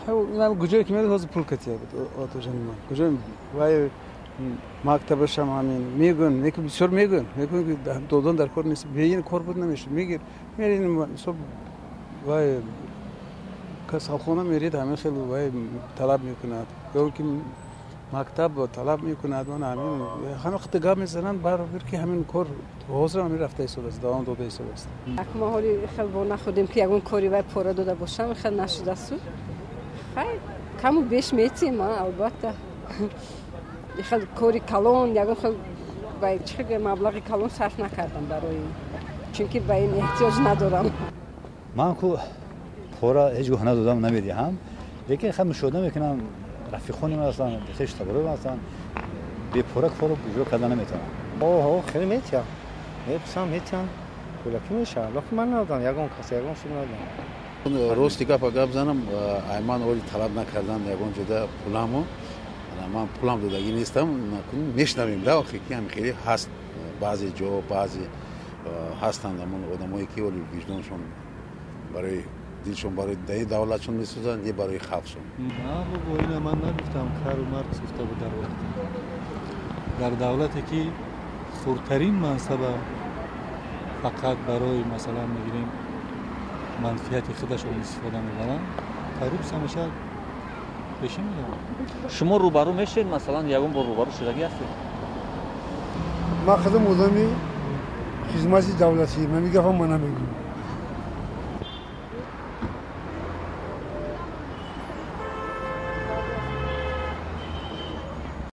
اینم کجایی که میاد حاضر پول کتیه بود آتو جان ما کجایی وای مکتبش هم همین میگن بسیار میگن که دادن در کار نیست بیاین کار بود نمیشه میگیر میرین صبح وای کسالخونه میرید همه خیلی وای طلب میکند یا که مکتب طلب میکند و همین همه خطگاه میزنن برابر که همین کار حاضر همین رفته ایستاده است دوام داده ایستاده است ما حالی خیلی با نخودیم که یکون کاری وای پورا داده باشم خیلی نشده است خیلی کمو بیش میتیم البته خیلی کاری کلون یکون خیلی وای چه مبلغی کلون صرف نکردم برای چونکه به این احتیاج ندارم من کو پورا هیچ گونه ندادم نمیدیم لیکن خیلی مشاهده میکنم رفیقانی من هستن خیش تبرو هستن به پورا کارو بجور کردن نمیتونن اوه خیلی میتونم میتونم کلاکی میشه لکه من ندادم یکون کسی یکون شما ندادم روز دیگه گپ زنم ایمان اولی طلب نکردن یکون جدا پولامو من پولام دادگی نیستم میشنویم لا خیلی هم خیلی هست بعضی جو بعضی هستند همون آدمایی که ولی وجدانشون برای دیلشون برای دولتشون میسوزن یه برای خلقشون نه بابا اینا من نگفتم کار و مرد سوخته بود در دولتی که خردترین منصب فقط برای مثلا میگیریم منفیت خودشون استفاده میبرن کاروبس همیشه پیش میاد شما روبرو میشین مثلا یگون با روبرو شدگی هستید ما خدمت مدامی خدمت دولتی من میگم من نمیگم